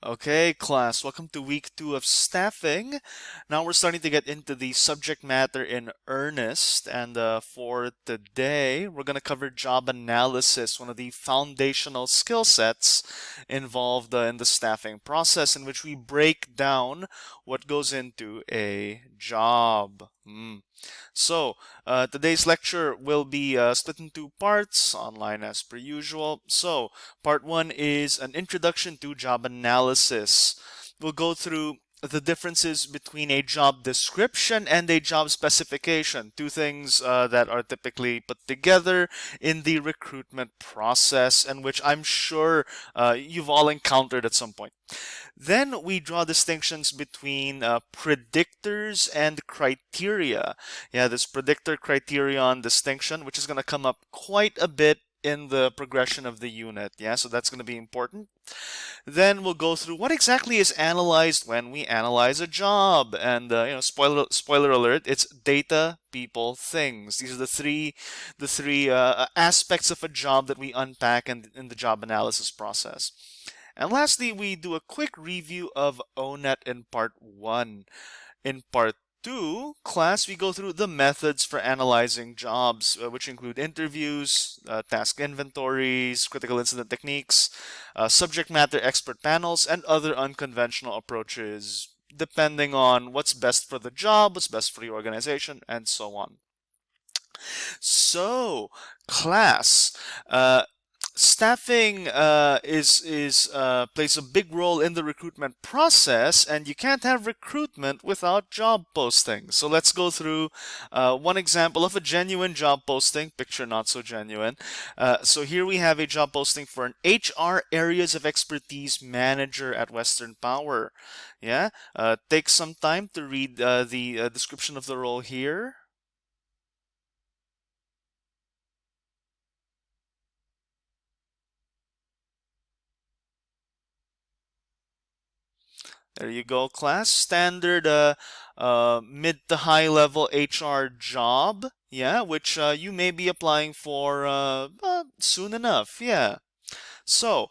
Okay, class, welcome to week 2 of staffing. Now we're starting to get into the subject matter in earnest, and for today, we're going to cover job analysis, one of the foundational skill sets involved in the staffing process, in which we break down what goes into a job. Today's lecture will be split in two parts, online as per usual. So, part one is an introduction to job analysis. We'll go through the differences between a job description and a job specification, two things that are typically put together in the recruitment process, and which I'm sure you've all encountered at some point. Then we draw distinctions between predictors and criteria. Yeah, this predictor criterion distinction, which is going to come up quite a bit in the progression of the unit. Yeah, so that's going to be important. Then we'll go through what exactly is analyzed when we analyze a job. And spoiler alert, it's data, people, things. These are the three aspects of a job that we unpack in the job analysis process. And lastly, we do a quick review of ONET in part 1. In part 2, class, we go through the methods for analyzing jobs, which include interviews, task inventories, critical incident techniques, subject matter expert panels, and other unconventional approaches, depending on what's best for the job, what's best for the organization, and so on. So, class, staffing plays a big role in the recruitment process, and you can't have recruitment without job postings. So let's go through one example of a genuine job posting. Picture not so genuine. So here we have a job posting for an HR Areas of Expertise Manager at Western Power. Yeah, take some time to read the description of the role here. There you go, class. Standard mid to high level HR job. Yeah, which you may be applying for soon enough. Yeah. So,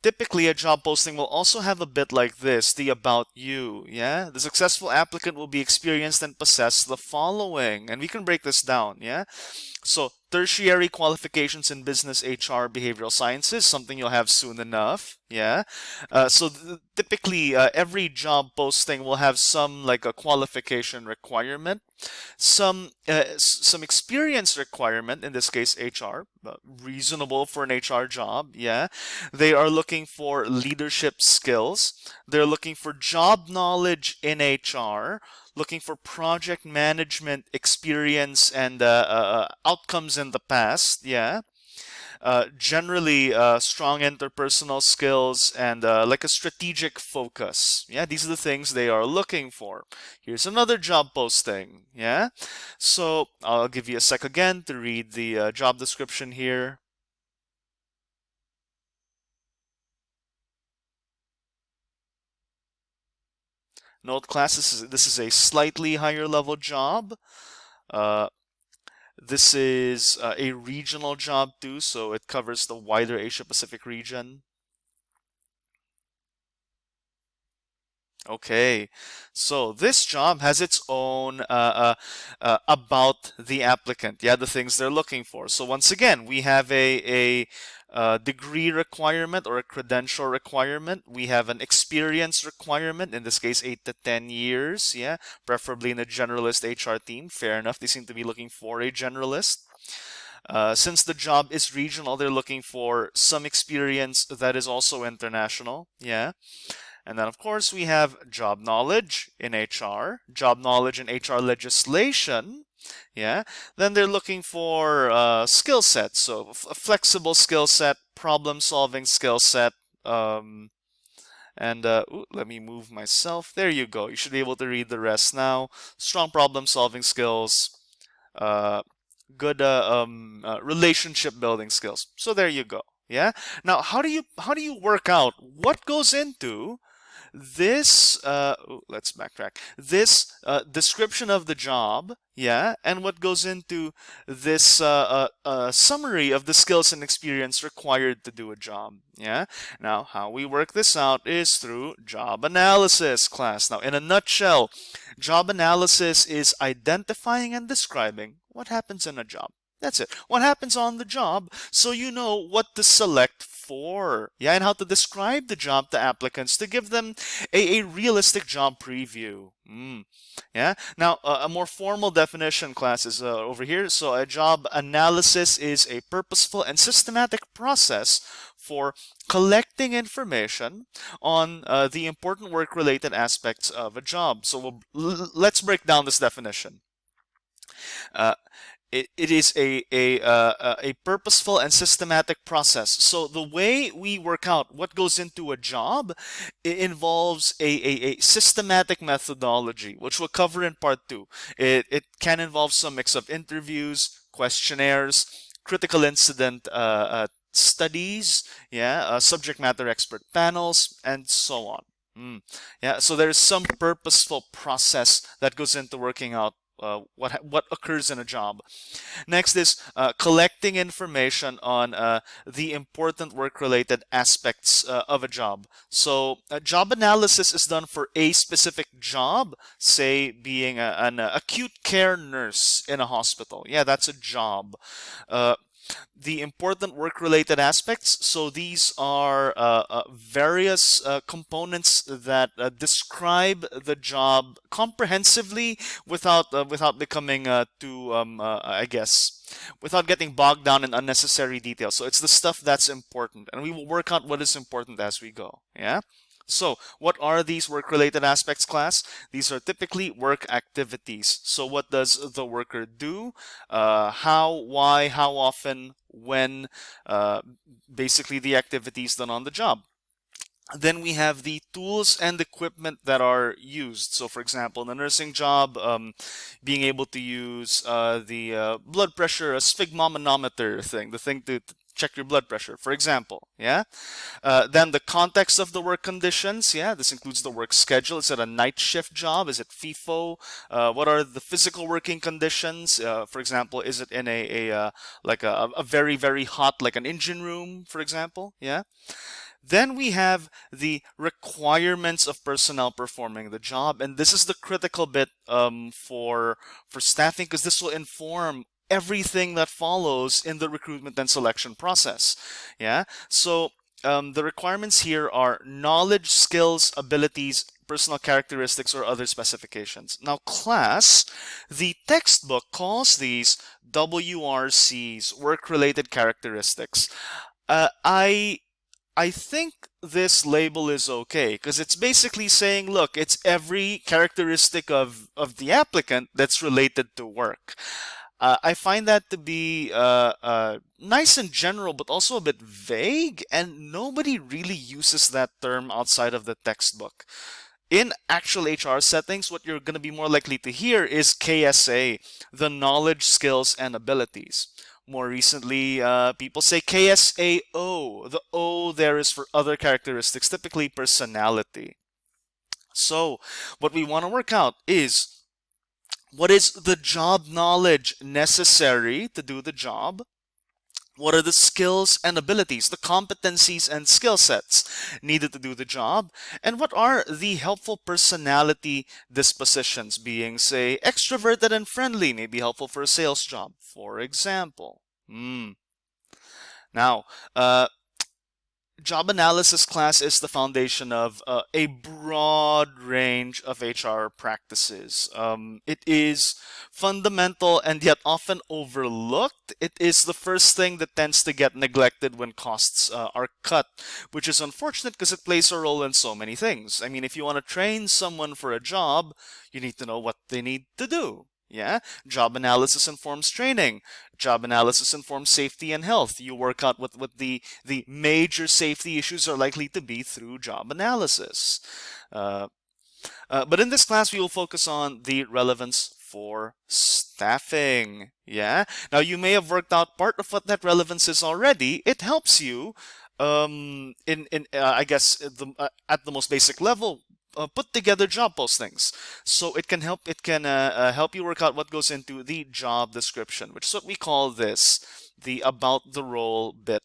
typically, a job posting will also have a bit like this, the about you, yeah? The successful applicant will be experienced and possess the following. And we can break this down, yeah? So, tertiary qualifications in business, HR, behavioral sciences, something you'll have soon enough. Yeah. Typically, every job posting will have some like a qualification requirement, some experience requirement. In this case, HR, reasonable for an HR job. Yeah. They are looking for leadership skills. They're looking for job knowledge in HR, looking for project management experience and outcomes in the past. Yeah. Generally, strong interpersonal skills and like a strategic focus. Yeah, these are the things they are looking for. Here's another job posting. Yeah. So I'll give you a sec again to read the job description here. Note class, this is a slightly higher level job. Uh, this is a regional job too, so it covers the wider Asia Pacific region. Okay, so this job has its own about the applicant. Yeah, the things they're looking for. So once again, we have a degree requirement or a credential requirement. We have an experience requirement, in this case, 8 to 10 years. Yeah, preferably in a generalist HR team. Fair enough. They seem to be looking for a generalist. Since the job is regional, they're looking for some experience that is also international. Yeah. And then, of course, we have job knowledge in HR, job knowledge in HR legislation. Yeah. Then they're looking for skill sets. So a flexible skill set, problem solving skill set. Let me move myself. There you go. You should be able to read the rest now. Strong problem solving skills. Uh, Good relationship building skills. So there you go. Yeah. Now, how do you work out what goes into this, let's backtrack. This description of the job, yeah, and what goes into this summary of the skills and experience required to do a job, yeah. Now, how we work this out is through job analysis, class. Now, in a nutshell, job analysis is identifying and describing what happens in a job. That's it. What happens on the job, so you know what to select for. Yeah, and how to describe the job to applicants to give them a realistic job preview. Yeah. Now, a more formal definition, class, is over here. So, a job analysis is a purposeful and systematic process for collecting information on the important work-related aspects of a job. So, let's break down this definition. It is a purposeful and systematic process. So the way we work out what goes into a job, it involves a systematic methodology, which we'll cover in part 2. It can involve some mix of interviews, questionnaires, critical incident studies, yeah, subject matter expert panels, and so on. Yeah, so there's some purposeful process that goes into working out what occurs in a job. Next is collecting information on the important work-related aspects of a job. So job analysis is done for a specific job, say being an acute care nurse in a hospital. Yeah, that's a job. The important work-related aspects. So these are various components that describe the job comprehensively without becoming too, I guess, without getting bogged down in unnecessary details. So it's the stuff that's important, and we will work out what is important as we go. Yeah. So, what are these work-related aspects, class? These are typically work activities. So, what does the worker do? How, why, how often, when, basically the activities done on the job. Then we have the tools and equipment that are used. So, for example, in a nursing job, being able to use the blood pressure, a sphygmomanometer thing, the thing to check your blood pressure, for example. Yeah. Then the context of the work conditions. Yeah, this includes the work schedule. Is it a night shift job? Is it FIFO? What are the physical working conditions? For example, is it in like a very, very hot, like an engine room, for example? Yeah. Then we have the requirements of personnel performing the job, and this is the critical bit for staffing, because this will inform everything that follows in the recruitment and selection process. Yeah. So the requirements here are knowledge, skills, abilities, personal characteristics, or other specifications. Now, class, the textbook calls these WRCs, work-related characteristics. I think this label is okay, because it's basically saying, look, it's every characteristic of the applicant that's related to work. I find that to be nice in general, but also a bit vague, and nobody really uses that term outside of the textbook. In actual HR settings, what you're going to be more likely to hear is KSA, the knowledge, skills, and abilities. More recently, people say KSAO. The O there is for other characteristics, typically personality. So, what we want to work out is, what is the job knowledge necessary to do the job? What are the skills and abilities, the competencies and skill sets needed to do the job? And what are the helpful personality dispositions, being, say, extroverted and friendly, may be helpful for a sales job, for example. Now, job analysis, class, is the foundation of a broad range of HR practices. It is fundamental and yet often overlooked. It is the first thing that tends to get neglected when costs are cut, which is unfortunate because it plays a role in so many things. I mean, if you want to train someone for a job, you need to know what they need to do. Yeah, job analysis informs training. Job analysis informs safety and health. You work out what the major safety issues are likely to be through job analysis. But in this class, we will focus on the relevance for staffing. Yeah. Now, you may have worked out part of what that relevance is already. It helps you I guess at the most basic level, put together job postings. So it can help you work out what goes into the job description, which is what we call this, the about the role bit.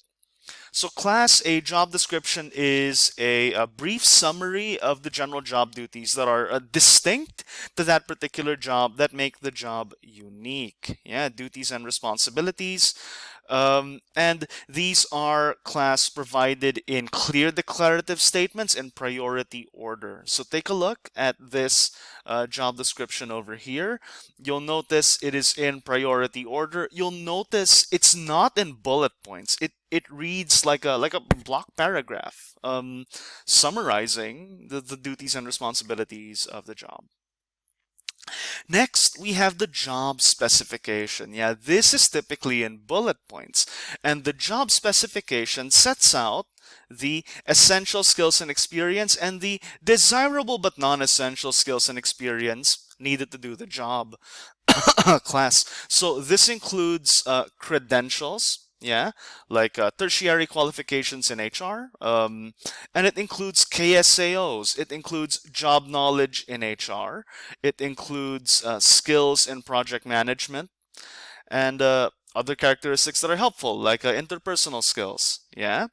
So class, a job description is a brief summary of the general job duties that are distinct to that particular job, that make the job unique. Yeah, duties and responsibilities. And these are class provided in clear declarative statements in priority order. So take a look at this job description over here. You'll notice it is in priority order. You'll notice it's not in bullet points. It reads like a block paragraph, summarizing the duties and responsibilities of the job. Next, we have the job specification. Yeah, this is typically in bullet points. And the job specification sets out the essential skills and experience and the desirable but non-essential skills and experience needed to do the job. Class. So this includes credentials, yeah, like tertiary qualifications in HR, and it includes KSAOs. It includes job knowledge in HR. It includes skills in project management and other characteristics that are helpful, like interpersonal skills, yeah.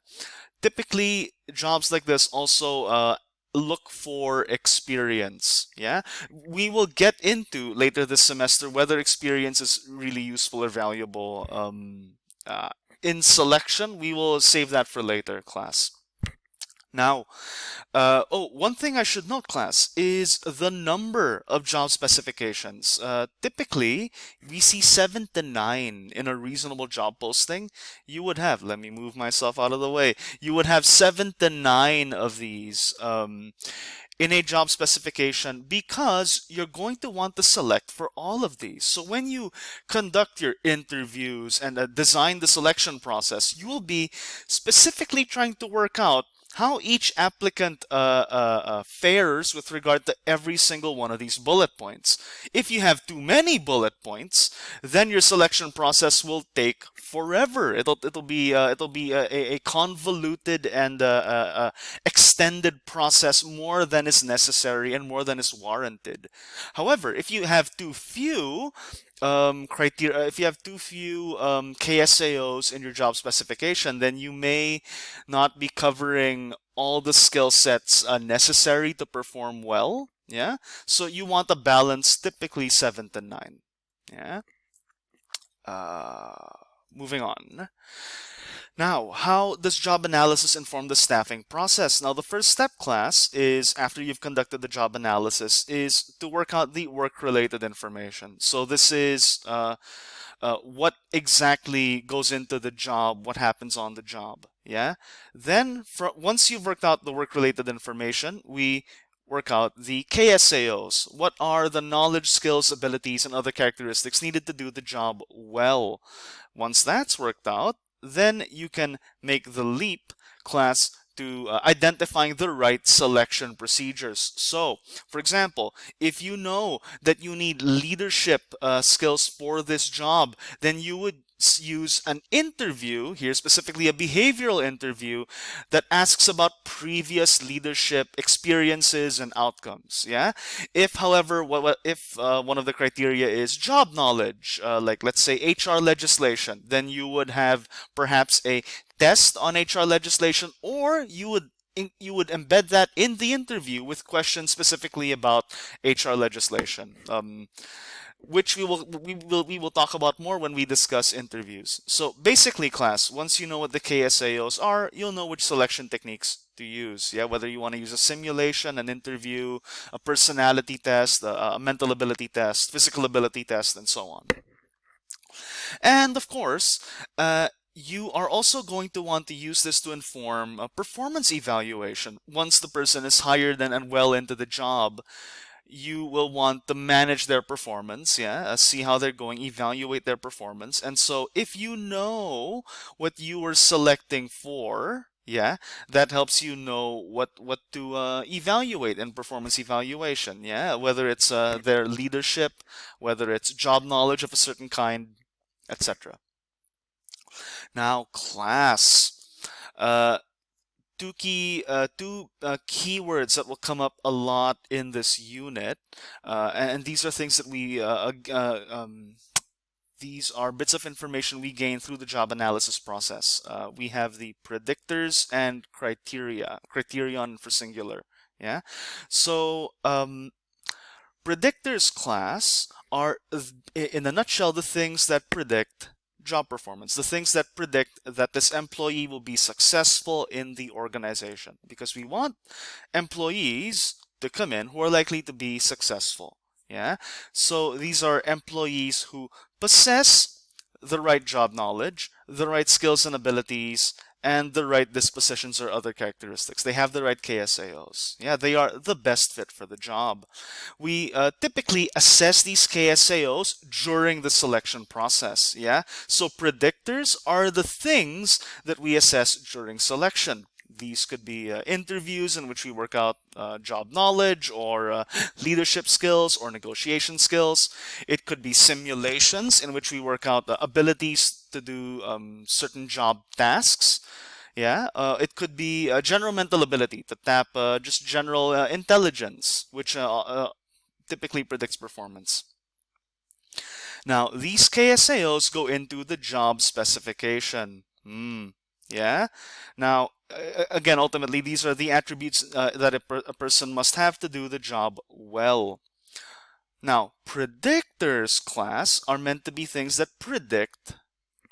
Typically, jobs like this also look for experience. Yeah, we will get into later this semester whether experience is really useful or valuable. In selection, we will save that for later class. Now, one thing I should note, class, is the number of job specifications. Typically, we see 7 to 9 in a reasonable job posting. You would have, let me move myself out of the way, you would have 7 to 9 of these in a job specification because you're going to want to select for all of these. So when you conduct your interviews and design the selection process, you will be specifically trying to work out how each applicant fares with regard to every single one of these bullet points. If you have too many bullet points, then your selection process will take forever. It'll be a convoluted and extended process, more than is necessary and more than is warranted. However, if you have too few criteria, if you have too few KSAOs in your job specification, then you may not be covering all the skill sets necessary to perform well. Yeah, so you want a balance, typically 7 to 9. Yeah. Moving on. Now, how does job analysis inform the staffing process? Now, the first step, class, is after you've conducted the job analysis, is to work out the work-related information. So this is what exactly goes into the job, what happens on the job. Yeah. Then, once you've worked out the work-related information, we work out the KSAOs. What are the knowledge, skills, abilities, and other characteristics needed to do the job well? Once that's worked out, then you can make the leap, class, to identifying the right selection procedures. So, for example, if you know that you need leadership skills for this job, then you would use an interview, here specifically a behavioral interview, that asks about previous leadership experiences and outcomes. Yeah. If, however, if one of the criteria is job knowledge, like let's say HR legislation, then you would have perhaps a test on HR legislation, or you would embed that in the interview with questions specifically about HR legislation, which we will talk about more when we discuss interviews. So basically, class, once you know what the KSAOs are, you'll know which selection techniques to use. Yeah, whether you want to use a simulation, an interview, a personality test, a mental ability test, physical ability test, and so on. And of course, you are also going to want to use this to inform a performance evaluation. Once the person is hired and well into the job, you will want to manage their performance, yeah, see how they're going, evaluate their performance. And so if you know what you were selecting for, yeah, that helps you know what to evaluate in performance evaluation, yeah, whether it's their leadership, whether it's job knowledge of a certain kind, etc. Now, class, two keywords that will come up a lot in this unit, and these are things that these are bits of information we gain through the job analysis process. We have the predictors and criterion for singular. Yeah. So predictors class are, in a nutshell, the things that predict job performance, the things that predict that this employee will be successful in the organization, because we want employees to come in who are likely to be successful. Yeah. So these are employees who possess the right job knowledge, the right skills and abilities, and the right dispositions or other characteristics. They have the right KSAOs. Yeah, they are the best fit for the job. We typically assess these KSAOs during the selection process. Yeah, so predictors are the things that we assess during selection. These could be interviews in which we work out job knowledge or leadership skills or negotiation skills. It could be simulations in which we work out abilities to do certain job tasks. Yeah, it could be general mental ability to tap just general intelligence, which typically predicts performance. Now, these KSAOs go into the job specification. Yeah. Now, again, ultimately, these are the attributes that a person must have to do the job well. Now, predictors class are meant to be things that predict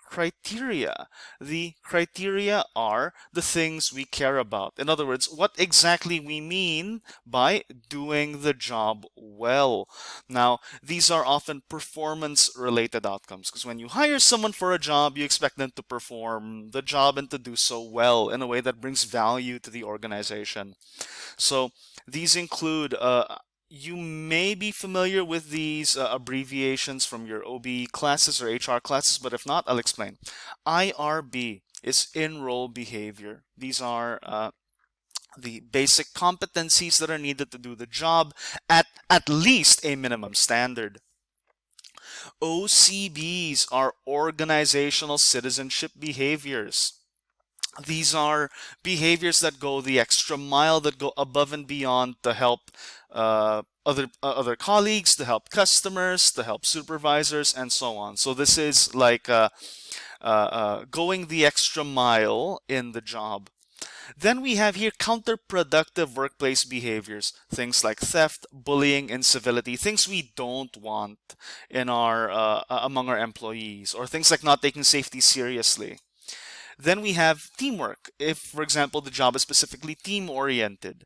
criteria. The criteria are the things we care about. In other words, what exactly we mean by doing the job well. Now, these are often performance-related outcomes, because when you hire someone for a job, you expect them to perform the job and to do so well in a way that brings value to the organization. So these include you may be familiar with these abbreviations from your OB classes or HR classes, but if not, I'll explain. IRB is in-role behavior. These are the basic competencies that are needed to do the job at least a minimum standard. OCBs are organizational citizenship behaviors. These are behaviors that go the extra mile, that go above and beyond to help other colleagues, to help customers, to help supervisors, and so on. So this is like going the extra mile in the job. Then we have here counterproductive workplace behaviors, things like theft, bullying, incivility, things we don't want in our among our employees, or things like not taking safety seriously. Then we have teamwork, if, for example, the job is specifically team-oriented.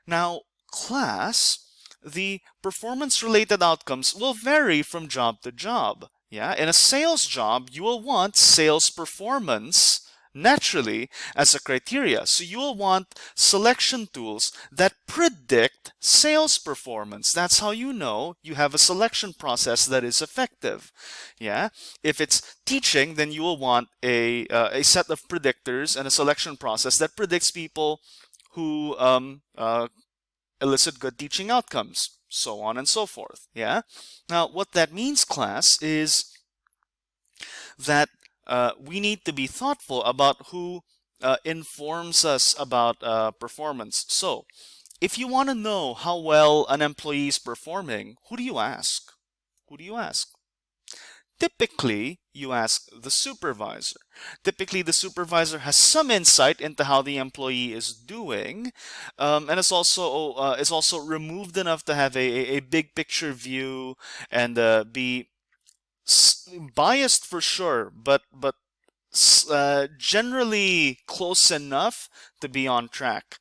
Now, class, the performance-related outcomes will vary from job to job. Yeah, in a sales job, you will want sales performance naturally as a criteria. So you will want selection tools that predict sales performance. That's how you know you have a selection process that is effective. Yeah. If it's teaching, then you will want a set of predictors and a selection process that predicts people who elicit good teaching outcomes, so on and so forth. Yeah. Now, what that means, class, is that we need to be thoughtful about who informs us about performance. So, if you want to know how well an employee is performing, who do you ask? Who do you ask? Typically, you ask the supervisor. Typically, the supervisor has some insight into how the employee is doing, and is also removed enough to have a big picture view and be biased for sure, but generally close enough to be on track.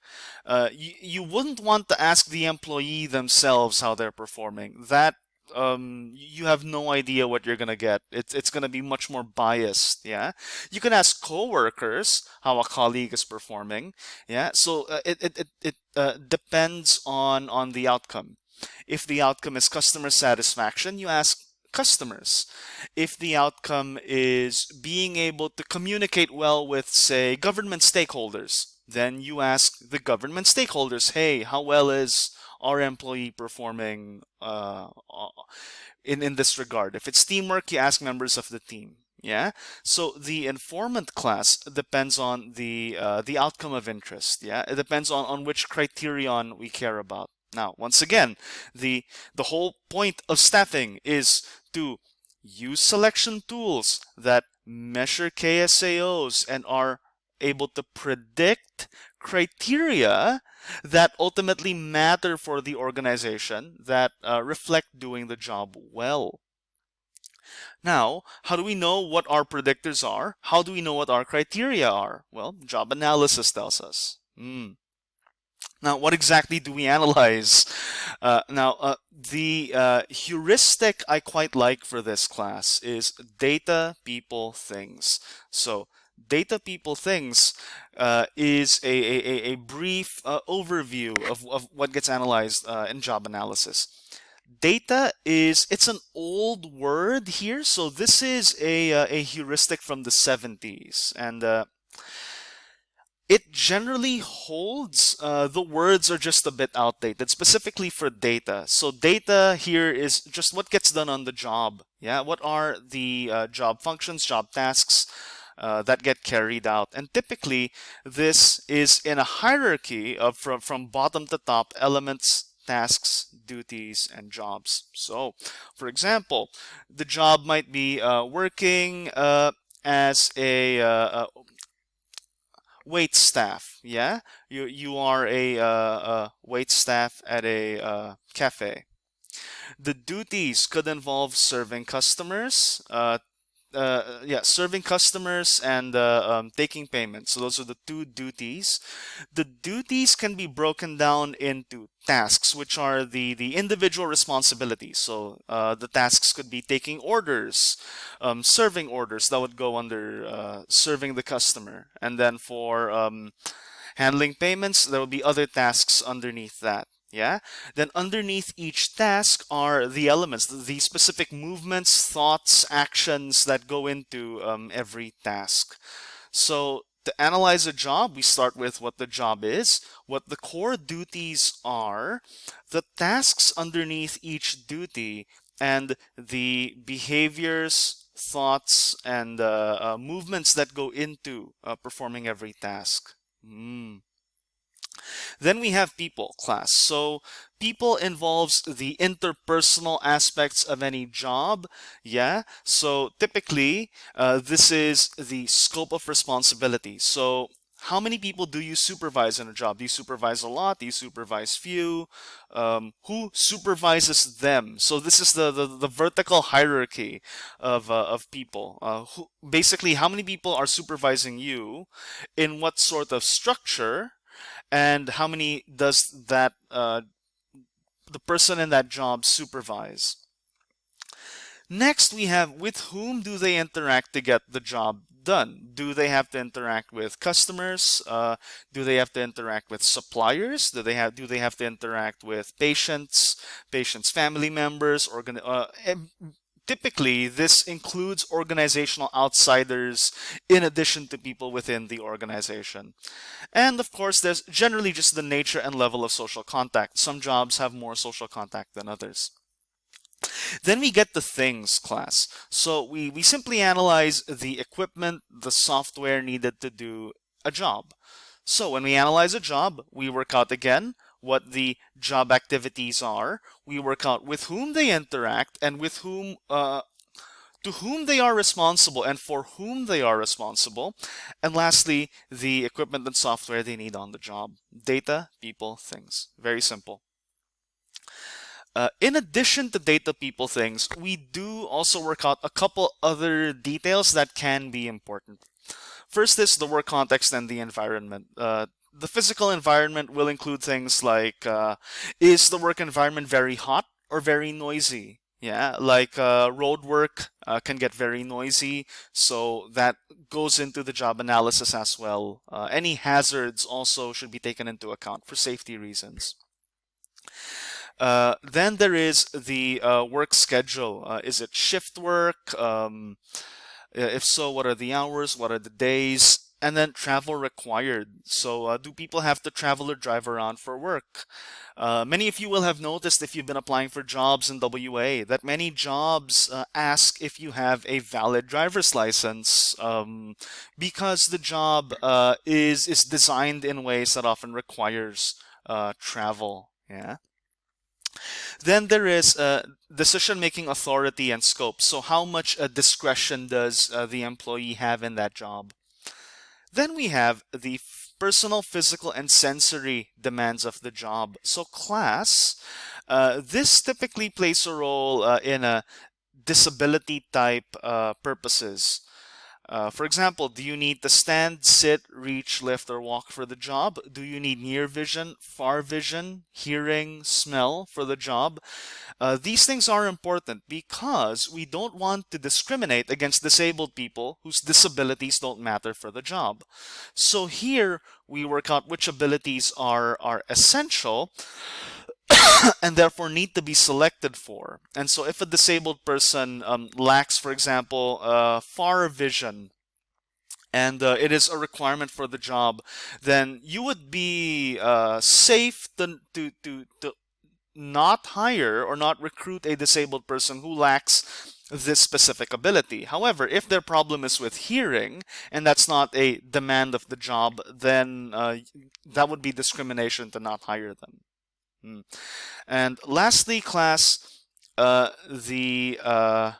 You wouldn't want to ask the employee themselves how they're performing. That you have no idea what you're gonna get. It's gonna be much more biased. Yeah, you can ask coworkers how a colleague is performing. Yeah, so it depends on the outcome. If the outcome is customer satisfaction, you ask customers. If the outcome is being able to communicate well with, say, government stakeholders, then you ask the government stakeholders, hey, how well is our employee performing in this regard? If it's teamwork, you ask members of the team. Yeah. So the informant class depends on the outcome of interest. Yeah. It depends on which criterion we care about. Now, once again, the the whole point of staffing is to use selection tools that measure KSAOs and are able to predict criteria that ultimately matter for the organization that reflect doing the job well. Now, how do we know what our predictors are? How do we know what our criteria are? Well, job analysis tells us. Now, what exactly do we analyze? The heuristic I quite like for this class is data, people, things. So, data, people, things is a brief overview of what gets analyzed in job analysis. Data is, it's an old word here, so this is a heuristic from the 70s, and it generally holds. The words are just a bit outdated, specifically for data. So data here is just what gets done on the job. Yeah, what are the job functions, job tasks that get carried out? And typically, this is in a hierarchy of from bottom to top: elements, tasks, duties, and jobs. So, for example, the job might be working as a wait staff. Yeah, you are a wait staff at a cafe. The duties could involve serving customers, serving customers and taking payments. So those are the two duties. The duties can be broken down into tasks, which are the individual responsibilities. So the tasks could be taking orders, serving orders that would go under serving the customer, and then for handling payments, there will be other tasks underneath that. Yeah. Then underneath each task are the elements, the specific movements, thoughts, actions that go into every task. So to analyze a job, we start with what the job is, what the core duties are, the tasks underneath each duty, and the behaviors, thoughts, and movements that go into performing every task. Then we have people class. So people involves the interpersonal aspects of any job. Yeah. So typically, this is the scope of responsibility. So how many people do you supervise in a job? Do you supervise a lot? Do you supervise few? Who supervises them? So this is the vertical hierarchy of people. Basically, how many people are supervising you? In what sort of structure? And how many does that the person in that job supervise? Next, we have with whom do they interact to get the job done? Do they have to interact with customers? Do they have to interact with suppliers? Do they have to interact with patients' family members? Typically, this includes organizational outsiders in addition to people within the organization. And of course, there's generally just the nature and level of social contact. Some jobs have more social contact than others. Then we get the things class. So we simply analyze the equipment, the software needed to do a job. So when we analyze a job, we work out again what the job activities are. We work out with whom they interact and with whom to whom they are responsible and for whom they are responsible. And lastly, the equipment and software they need on the job. Data, people, things. Very simple. In addition to data, people, things, we do also work out a couple other details that can be important. First is the work context and the environment. The physical environment will include things like, is the work environment very hot or very noisy? Yeah, like road work can get very noisy, so that goes into the job analysis as well. Any hazards also should be taken into account for safety reasons. Then there is the work schedule. Is it shift work? If so, what are the hours? What are the days? And then travel required. So, do people have to travel or drive around for work? Many of you will have noticed if you've been applying for jobs in WA that many jobs ask if you have a valid driver's license, because the job is designed in ways that often requires travel. Yeah. Then there is decision-making authority and scope. So how much discretion does the employee have in that job? Then we have the personal, physical, and sensory demands of the job. So class, this typically plays a role in a disability type purposes. For example, do you need to stand, sit, reach, lift, or walk for the job? Do you need near vision, far vision, hearing, smell for the job? These things are important because we don't want to discriminate against disabled people whose disabilities don't matter for the job. So here we work out which abilities are essential and therefore need to be selected for. And so if a disabled person lacks, for example, far vision, and it is a requirement for the job, then you would be safe to not hire or not recruit a disabled person who lacks this specific ability. However, if their problem is with hearing and that's not a demand of the job, then that would be discrimination to not hire them. And lastly, class, we have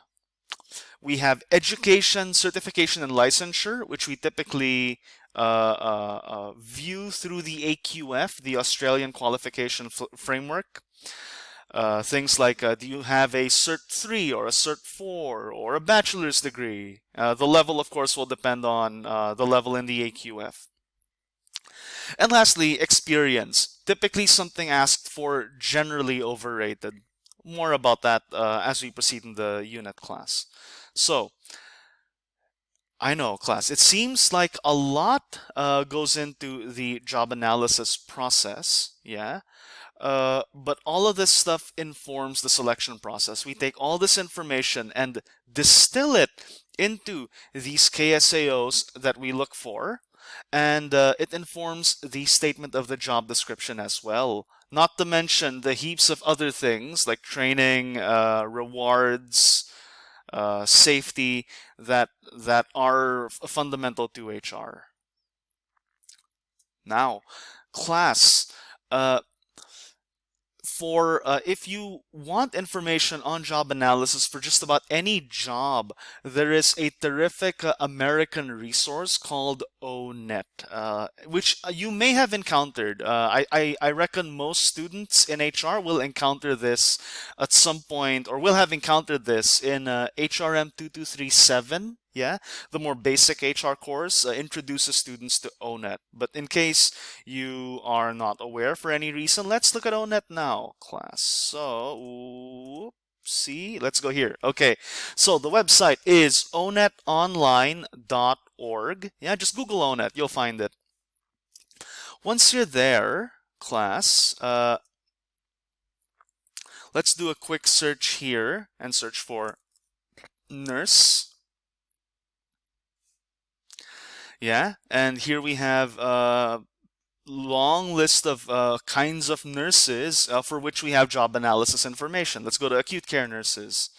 education, certification, and licensure, which we typically view through the AQF, the Australian Qualification Framework. Things like, do you have a Cert 3 or a Cert 4 or a bachelor's degree? The level, of course, will depend on the level in the AQF. And lastly, experience. Typically something asked for, generally overrated. More about that as we proceed in the unit class. So, I know, class, it seems like a lot goes into the job analysis process, yeah? But all of this stuff informs the selection process. We take all this information and distill it into these KSAOs that we look for, and it informs the statement of the job description as well. Not to mention the heaps of other things like training, rewards, safety that are fundamental to HR. Now, class, if you want information on job analysis for just about any job, there is a terrific American resource called ONET, which you may have encountered. I reckon most students in HR will encounter this at some point, or will have encountered this in HRM3344. Yeah, the more basic HR course introduces students to ONET. But in case you are not aware for any reason, let's look at ONET now, class. So, see, let's go here. Okay, so the website is onetonline.org. Yeah, just Google ONET, you'll find it. Once you're there, class, let's do a quick search here and search for nurse. Yeah, and here we have a long list of kinds of nurses for which we have job analysis information. Let's go to acute care nurses.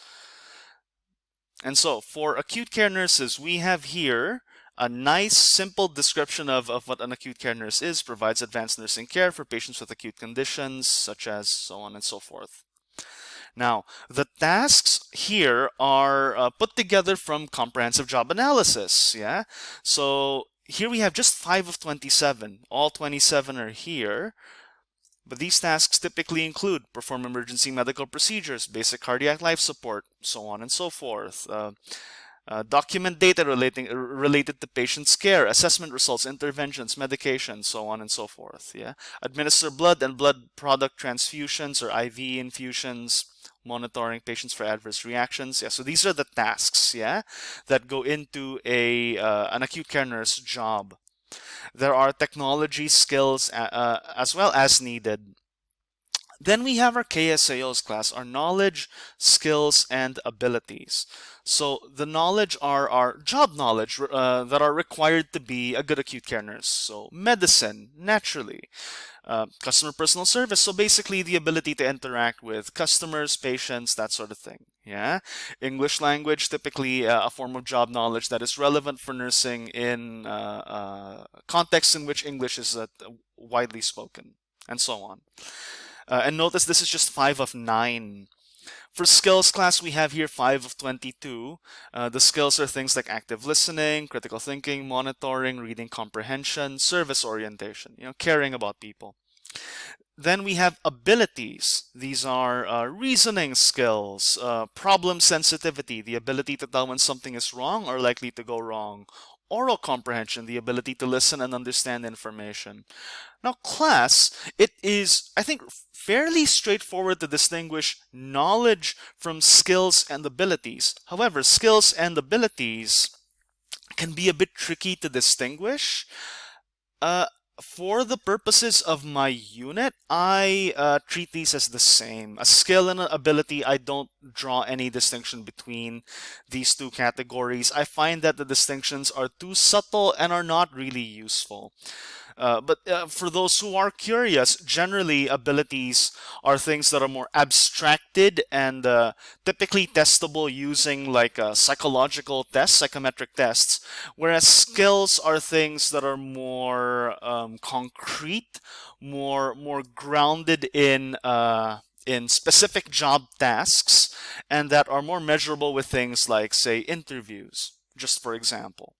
And so for acute care nurses, we have here a nice, simple description of what an acute care nurse is. Provides advanced nursing care for patients with acute conditions, such as so on and so forth. Now, the tasks here are put together from comprehensive job analysis, yeah? So here we have just 5 of 27. All 27 are here. But these tasks typically include perform emergency medical procedures, basic cardiac life support, so on and so forth. Document data related to patient's care, assessment results, interventions, medications, so on and so forth. Yeah, administer blood and blood product transfusions or IV infusions, monitoring patients for adverse reactions. Yeah, so these are the tasks, yeah, that go into an acute care nurse job. There are technology skills as well as needed. Then we have our KSAOs class, our knowledge, skills, and abilities. So the knowledge are our job knowledge that are required to be a good acute care nurse. So medicine, naturally. Customer personal service, so basically the ability to interact with customers, patients, that sort of thing. Yeah. English language, typically a form of job knowledge that is relevant for nursing in contexts in which English is widely spoken, and so on. And notice this is just 5 of 9. For skills class, we have here 5 of 22. The skills are things like active listening, critical thinking, monitoring, reading comprehension, service orientation, caring about people. Then we have abilities. These are reasoning skills, problem sensitivity, the ability to tell when something is wrong or likely to go wrong. Oral comprehension, the ability to listen and understand information. Now, class, it is, I think, fairly straightforward to distinguish knowledge from skills and abilities. However, skills and abilities can be a bit tricky to distinguish. For the purposes of my unit, I treat these as the same. A skill and an ability, I don't draw any distinction between these two categories. I find that the distinctions are too subtle and are not really useful. But for those who are curious, generally abilities are things that are more abstracted and typically testable using like psychological tests, psychometric tests, whereas skills are things that are more concrete, more grounded in specific job tasks, and that are more measurable with things like, say, interviews, just for example.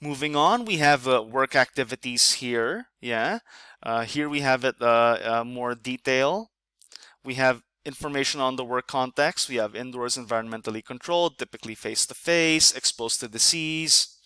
Moving on, we have work activities here. Yeah, here we have it more detail. We have information on the work context. We have indoors, environmentally controlled, typically face-to-face, exposed to disease.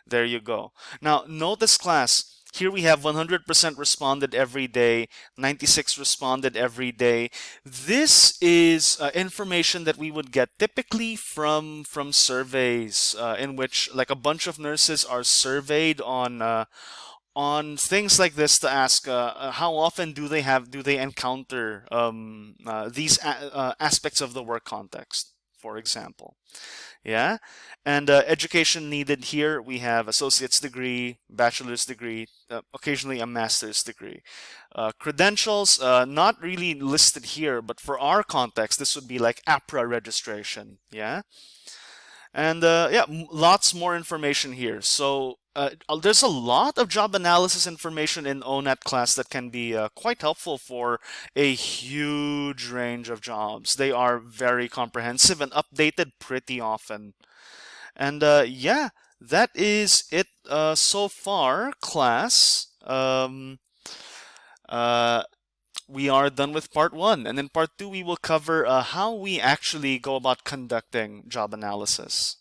There you go. Now, notice class. Here we have 100% responded every day, 96 responded every day. This is information that we would get typically from surveys in which like a bunch of nurses are surveyed on things like this to ask how often do they encounter these aspects of the work context, for example. Yeah. And education needed here, we have associate's degree, bachelor's degree, occasionally a master's degree. Credentials, not really listed here, but for our context, this would be like APRA registration. Yeah. And yeah, lots more information here. So there's a lot of job analysis information in ONAT class that can be quite helpful for a huge range of jobs. They are very comprehensive and updated pretty often. And yeah, that is it so far, class. Uh, we are done with part 1. And in part 2, we will cover how we actually go about conducting job analysis.